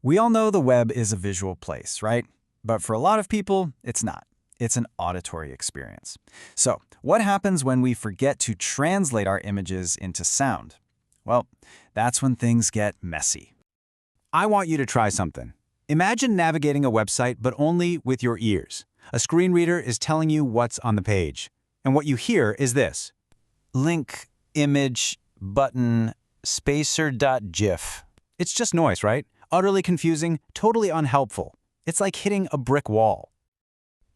We all know the web is a visual place, right? But for a lot of people, it's not. It's an auditory experience. So, what happens when we forget to translate our images into sound? Well, that's when things get messy. I want you to try something. Imagine navigating a website, but only with your ears. A screen reader is telling you what's on the page. And what you hear is this: link, image, button, spacer.gif. It's just noise, right? Utterly confusing, totally unhelpful. It's like hitting a brick wall.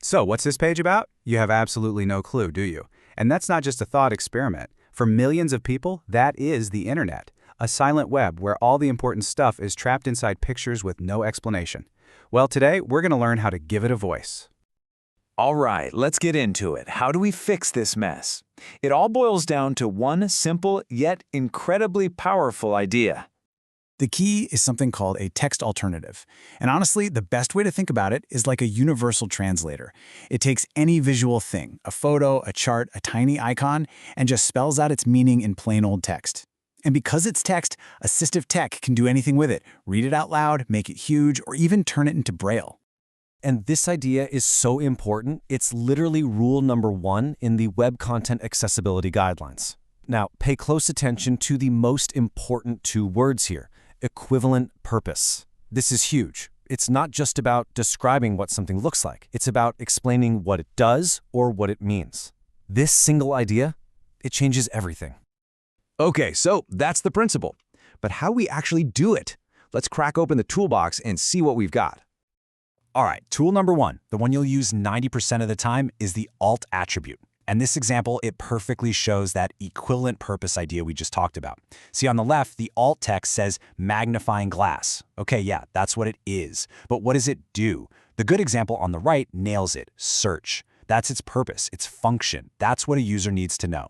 So, what's this page about? You have absolutely no clue, do you? And that's not just a thought experiment. For millions of people, that is the internet. A silent web where all the important stuff is trapped inside pictures with no explanation. Well, today, we're going to learn how to give it a voice. All right, let's get into it. How do we fix this mess? It all boils down to one simple yet incredibly powerful idea. The key is something called a text alternative. And honestly, the best way to think about it is like a universal translator. It takes any visual thing, a photo, a chart, a tiny icon, and just spells out its meaning in plain old text. And because it's text, assistive tech can do anything with it. Read it out loud, make it huge, or even turn it into Braille. And this idea is so important, it's literally rule number 1 in the Web Content Accessibility Guidelines. Now, pay close attention to the most important 2 words here: equivalent purpose. This is huge. It's not just about describing what something looks like. It's about explaining what it does or what it means. This single idea, it changes everything. Okay, so that's the principle. But how do we actually do it? Let's crack open the toolbox and see what we've got. All right, tool number 1, the one you'll use 90% of the time, is the alt attribute. And this example, it perfectly shows that equivalent purpose idea we just talked about. See, on the left, the alt text says magnifying glass. Okay, yeah, that's what it is. But what does it do? The good example on the right nails it: search. That's its purpose, its function. That's what a user needs to know.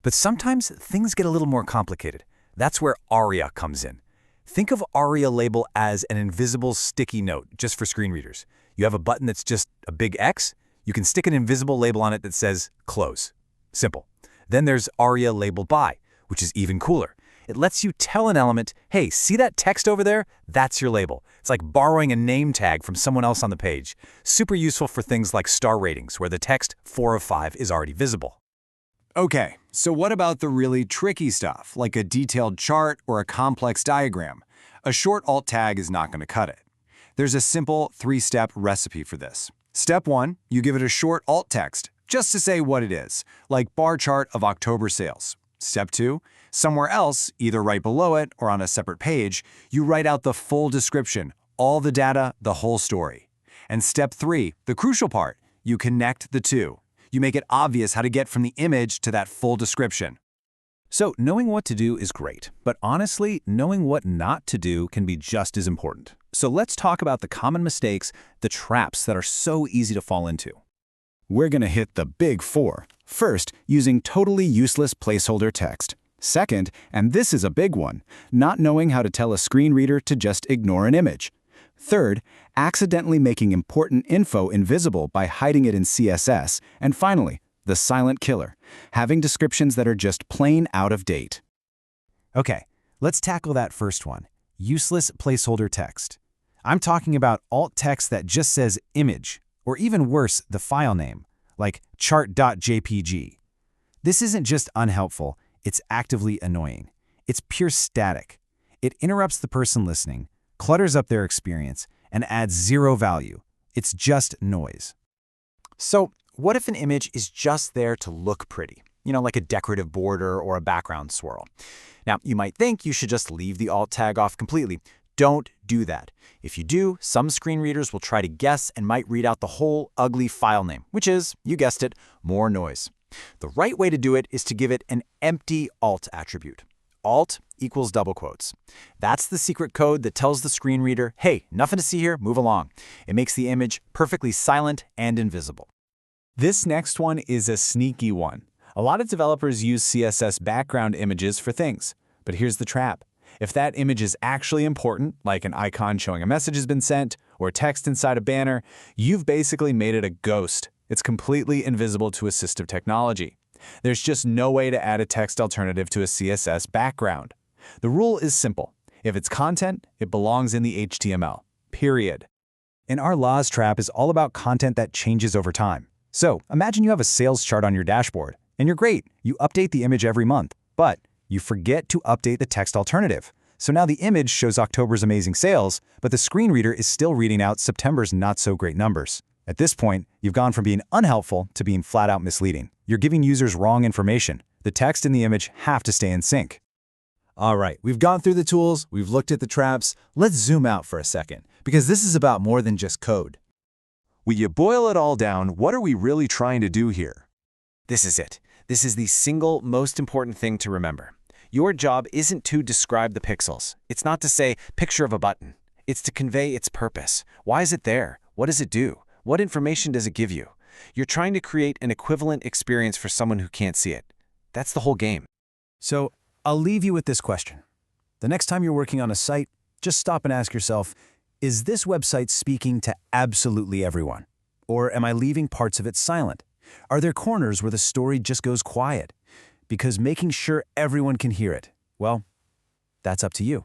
But sometimes things get a little more complicated. That's where ARIA comes in. Think of ARIA label as an invisible sticky note just for screen readers. You have a button that's just a big X. You can stick an invisible label on it that says close. Simple. Then there's ARIA label by, which is even cooler. It lets you tell an element, hey, see that text over there? That's your label. It's like borrowing a name tag from someone else on the page. Super useful for things like star ratings, where the text 4 of 5 is already visible. Okay, so what about the really tricky stuff, like a detailed chart or a complex diagram? A short alt tag is not going to cut it. There's a simple 3-step recipe for this. Step 1, you give it a short alt text, just to say what it is, like bar chart of October sales. Step 2, somewhere else, either right below it or on a separate page, you write out the full description, all the data, the whole story. And step 3, the crucial part, you connect the two. You make it obvious how to get from the image to that full description. So knowing what to do is great, but honestly, knowing what not to do can be just as important. So let's talk about the common mistakes, the traps that are so easy to fall into. We're going to hit the big 4. First, using totally useless placeholder text. Second, and this is a big one, not knowing how to tell a screen reader to just ignore an image. Third, accidentally making important info invisible by hiding it in CSS. And finally, the silent killer, having descriptions that are just plain out of date. Okay, let's tackle that first one, useless placeholder text. I'm talking about alt text that just says image, or even worse, the file name, like chart.jpg. This isn't just unhelpful, it's actively annoying. It's pure static. It interrupts the person listening, clutters up their experience, and adds zero value. It's just noise. So, what if an image is just there to look pretty? You know, like a decorative border or a background swirl. Now, you might think you should just leave the alt tag off completely. Don't do that. If you do, some screen readers will try to guess and might read out the whole ugly file name, which is, you guessed it, more noise. The right way to do it is to give it an empty alt attribute. Alt equals double quotes. That's the secret code that tells the screen reader, hey, nothing to see here, move along. It makes the image perfectly silent and invisible. This next one is a sneaky one. A lot of developers use CSS background images for things. But here's the trap. If that image is actually important, like an icon showing a message has been sent, or text inside a banner, you've basically made it a ghost. It's completely invisible to assistive technology. There's just no way to add a text alternative to a CSS background. The rule is simple. If it's content, it belongs in the HTML. Period. And our laws trap is all about content that changes over time. So imagine you have a sales chart on your dashboard, and you're great. You update the image every month, but you forget to update the text alternative. So now the image shows October's amazing sales, but the screen reader is still reading out September's not-so-great numbers. At this point, you've gone from being unhelpful to being flat-out misleading. You're giving users wrong information. The text and the image have to stay in sync. All right, we've gone through the tools, we've looked at the traps. Let's zoom out for a second, because this is about more than just code. When you boil it all down, what are we really trying to do here? This is it. This is the single most important thing to remember. Your job isn't to describe the pixels. It's not to say, picture of a button. It's to convey its purpose. Why is it there? What does it do? What information does it give you? You're trying to create an equivalent experience for someone who can't see it. That's the whole game. So I'll leave you with this question. The next time you're working on a site, just stop and ask yourself, is this website speaking to absolutely everyone? Or am I leaving parts of it silent? Are there corners where the story just goes quiet? Because making sure everyone can hear it, well, that's up to you.